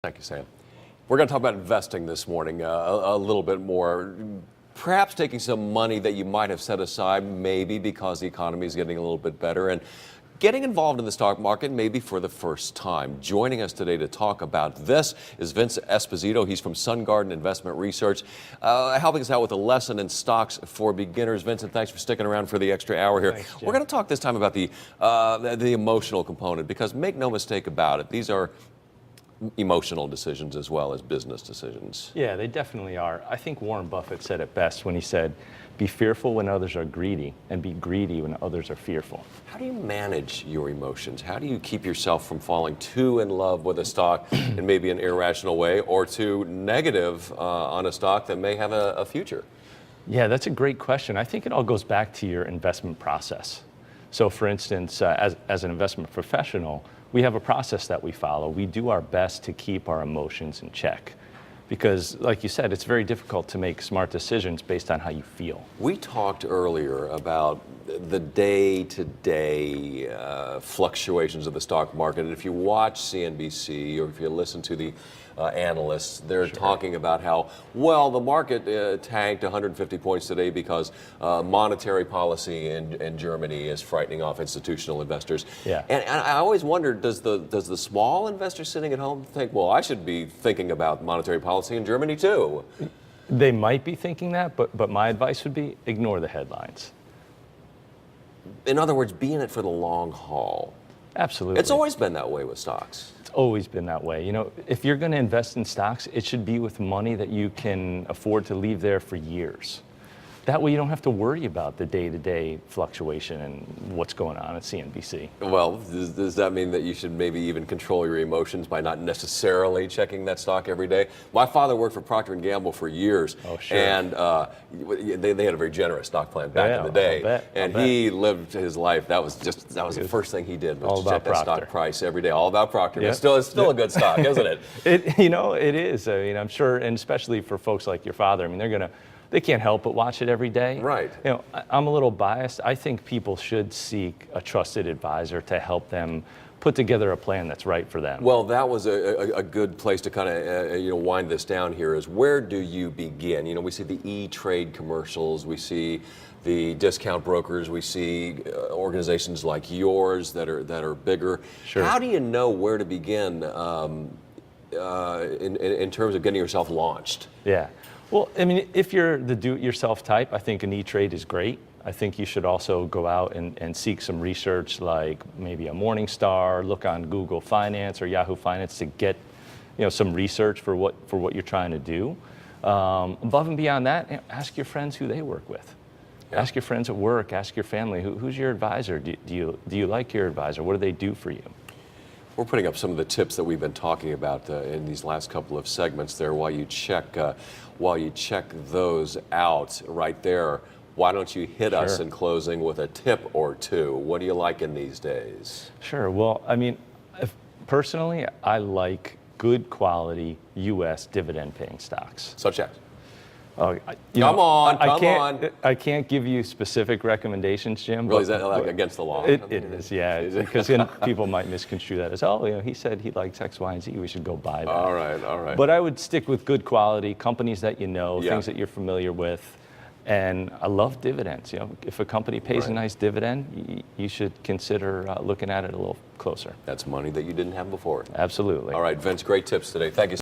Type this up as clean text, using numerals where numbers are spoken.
Thank you, Sam. We're going to talk about investing this morning a little bit more. Perhaps taking some money that you might have set aside, maybe because the economy is getting a little bit better, and getting involved in the stock market maybe for the first time. Joining us today to talk about this is Vince Esposito. He's from Sun Garden Investment Research, helping us out with a lesson in stocks for beginners. Vincent, thanks for sticking around for the extra hour here. Thanks, Jim. We're going to talk this time about the emotional component, because make no mistake about it, these are emotional decisions as well as business decisions. Yeah, they definitely are. I think Warren Buffett said it best when he said, be fearful when others are greedy and be greedy when others are fearful. How do you manage your emotions? How do you keep yourself from falling too in love with a stock in maybe an irrational way, or too negative on a stock that may have a future? Yeah, that's a great question. I think it all goes back to your investment process. So for instance, as an investment professional, we have a process that we follow. We do our best to keep our emotions in check. Because, like you said, it's very difficult to make smart decisions based on how you feel. We talked earlier about the day-to-day fluctuations of the stock market. And if you watch CNBC or if you listen to the analysts, they're talking about how, well, the market tanked 150 points today because monetary policy in Germany is frightening off institutional investors. Yeah. And I always wondered, does the small investor sitting at home think, well, I should be thinking about monetary policy in Germany too? They might be thinking that, but my advice would be ignore the headlines. In other words, be in it for the long haul. Absolutely. It's always been that way with stocks. It's always been that way. You know, if you're going to invest in stocks, it should be with money that you can afford to leave there for years. That way you don't have to worry about the day-to-day fluctuation and what's going on at CNBC. Well, does that mean that you should maybe even control your emotions by not necessarily checking that stock every day? My father worked for Procter & Gamble for years. Oh, sure. And they had a very generous stock plan back in the day. I'll bet. He lived his life. That was the first thing he did, was All to check about that Procter. stock price every day. All about Procter. Yeah. It's still a good stock, isn't it? It is. I mean, I'm sure, and especially for folks like your father, I mean, they can't help but watch it every day. Right. You know, I'm a little biased. I think people should seek a trusted advisor to help them put together a plan that's right for them. Well, that was a good place to kind of wind this down here. Is where do you begin? You know, we see the E-Trade commercials, we see the discount brokers, we see organizations like yours that are bigger. Sure. How do you know where to begin in terms of getting yourself launched? Yeah. Well, I mean, if you're the do-it-yourself type, I think an E-Trade is great. I think you should also go out and seek some research, like maybe a Morningstar, look on Google Finance or Yahoo Finance to get, some research for what you're trying to do. Above and beyond that, ask your friends who they work with. Yeah. Ask your friends at work. Ask your family. Who's your advisor? Do you like your advisor? What do they do for you? We're putting up some of the tips that we've been talking about in these last couple of segments there. While you check those out right there, why don't you hit us in closing with a tip or two? What do you like in these days? Sure. Well, I mean, personally, I like good quality U.S. dividend-paying stocks. Such as? Come on. I can't give you specific recommendations, Jim. Really, is that like against the law? It is, yeah. Because then people might misconstrue that as, he said he likes X, Y, and Z. We should go buy that. All right. But I would stick with good quality, companies that you know, things that you're familiar with. And I love dividends. If a company pays a nice dividend, you should consider looking at it a little closer. That's money that you didn't have before. Absolutely. All right, Vince, great tips today. Thank you.